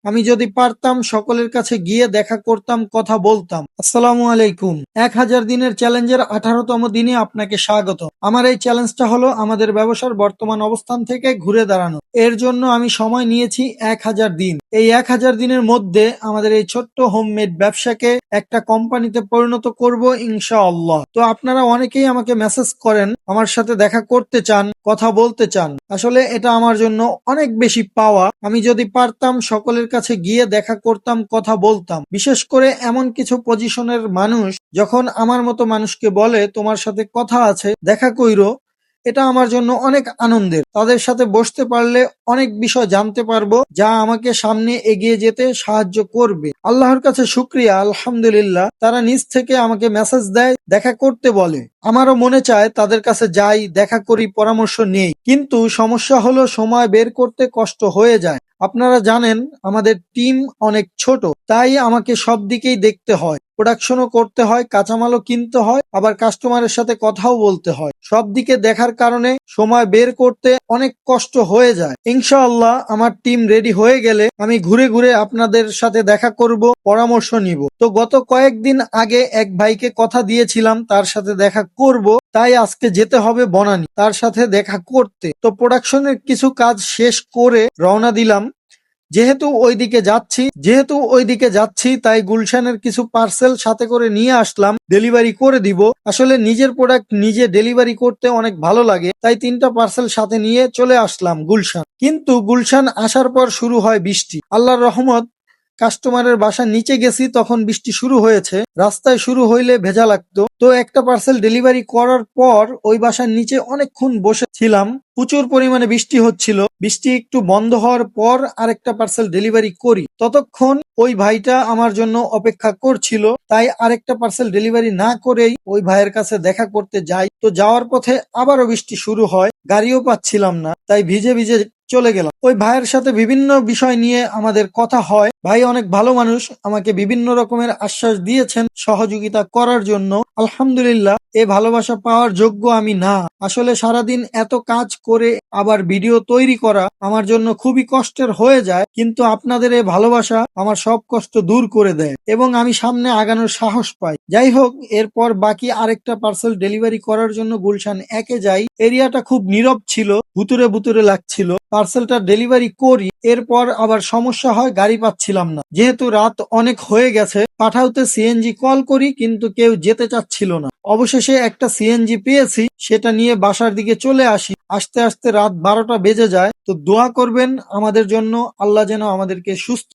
আমি যদি পারতাম সকলের কাছে গিয়ে দেখা করতাম, কথা বলতাম। আসসালামু আলাইকুম। 1000 দিনের চ্যালেঞ্জের 18তম দিনে আপনাকে স্বাগত। আমার এই চ্যালেঞ্জটা হলো আমাদের ব্যবসার বর্তমান অবস্থান থেকে ঘুরে দাঁড়ানো। এর জন্য আমি সময় নিয়েছি 1000 দিন। এই 1000 দিনের মধ্যে আমাদের এই ছোট্ট হোমমেড ব্যবসাকে একটা কোম্পানিতে পরিণত করব ইনশাআল্লাহ। তো আপনারা অনেকেই আমাকে মেসেজ করেন, আমার সাথে দেখা করতে চান, কথা বলতে চান। আসলে এটা আমার জন্য অনেক বেশি পাওয়া। আমি যদি পারতাম সকলের কাছে গিয়ে দেখা করতাম, কথা বলতাম। বিশেষ করে এমন কিছু পজিশনের মানুষ যখন আমার মতো মানুষকে বলে তোমার সাথে কথা আছে, দেখা কইরো, এটা আমার জন্য অনেক আনন্দের। তাদের সাথে বসতে পারলে অনেক বিষয় জানতে পারবো যা আমাকে সামনে এগিয়ে যেতে সাহায্য করবে। আল্লাহর কাছে শুকরিয়া, আলহামদুলিল্লাহ, তারা নিজ থেকে আমাকে মেসেজ দেয়, দেখা করতে বলে। আমারও মনে চায় তাদের কাছে যাই, দেখা করি, পরামর্শ নেই, কিন্তু সমস্যা হলো সময় বের করতে কষ্ট হয়ে যায়। আপনারা জানেন আমাদের টিম অনেক ছোট, তাই আমাকে সব দিকেই দেখতে হয়। প্রোডাকশনও করতে হয়, কাঁচামালও কিনতে হয়, আবার কাস্টমারের সাথে কথাও বলতে হয়। সব দিকে দেখার কারণে সময় বের করতে অনেক কষ্ট হয়ে যায়। ইনশাআল্লাহ আমার টিম রেডি হয়ে গেলে আমি ঘুরে ঘুরে আপনাদের সাথে দেখা করব, পরামর্শ নিব। তো গত কয়েকদিন আগে এক ভাইকে কথা দিয়েছিলাম তার সাথে দেখা করব, তাই আজকে যেতে হবে বনানী তার সাথে দেখা করতে। তো প্রোডাকশনের কিছু কাজ শেষ করে রওনা দিলাম। যেহেতু ওইদিকে যাচ্ছি তাই গুলশানের কিছু পার্সেল সাথে করে নিয়ে আসলাম, ডেলিভারি করে দিব। আসলে নিজের প্রোডাক্ট নিজে ডেলিভারি করতে অনেক ভালো লাগে, তাই 3টা পার্সেল সাথে নিয়ে চলে আসলাম গুলশান। কিন্তু গুলশান আসার পর শুরু হয় বৃষ্টি। আল্লাহর রহমত, কাস্টমারের বাসার নিচে গেছি তখন বৃষ্টি শুরু হয়েছে। রাস্তায় শুরু হইলে ভেজা লাগতো। তো একটা পার্সেল ডেলিভারি করার পর ওই বাসার নিচে অনেকক্ষণ বসেছিলাম। প্রচুর পরিমাণে বৃষ্টি হচ্ছিল। বৃষ্টি একটু বন্ধ হওয়ার পর আরেকটা পার্সেল ডেলিভারি করি। ততক্ষণ ওই ভাইটা আমার জন্য অপেক্ষা করছিল, তাই আরেকটা পার্সেল ডেলিভারি না করেই ওই ভাইয়ের কাছে দেখা করতে যাই। তো যাওয়ার পথে আবারও বৃষ্টি শুরু হয়, গাড়িও পাচ্ছিলাম না, তাই ভিজে ভিজে চলে গেলাম। ওই ভাইয়ের সাথে বিভিন্ন বিষয় নিয়ে আমাদের কথা হয়। ভাই অনেক ভালো মানুষ, আমাকে বিভিন্ন রকমের আশ্বাস দিয়েছেন সহযোগিতা করার জন্য। আলহামদুলিল্লাহ, এ ভালোবাসা পাওয়ার যোগ্য আমি না। আসলে সারাদিন এত কাজ করে আবার ভিডিও তৈরি করা আমার জন্য খুবই কষ্টের হয়ে যায়, কিন্তু আপনাদের এই ভালোবাসা আমার সব কষ্ট দূর করে দেয় এবং আমি সামনে আগানোর সাহস পাই। যাই হোক, এরপর বাকি আরেকটা পার্সেল ডেলিভারি করার জন্য গুলশান 1-এ যাই। এরিয়াটা খুব নীরব ছিল, ভুতুরে ভুতুরে লাগছিল। পার্সেলটা ডেলিভারি করি, এরপর আবার সমস্যা হয়, গাড়ি পাচ্ছিলাম না। যেহেতু রাত অনেক হয়ে গেছে, পাঠাওতে সিএনজি কল করি, কিন্তু কেউ যেতে চাচ্ছিল না। অবশেষে একটা সিএনজি পেয়েছি, সেটা নিয়ে বাসার দিকে চলে আসি। আস্তে আস্তে রাত 12টা বেজে যায়। তো দোয়া করবেন আমাদের জন্য, আল্লাহ যেন আমাদেরকে সুস্থ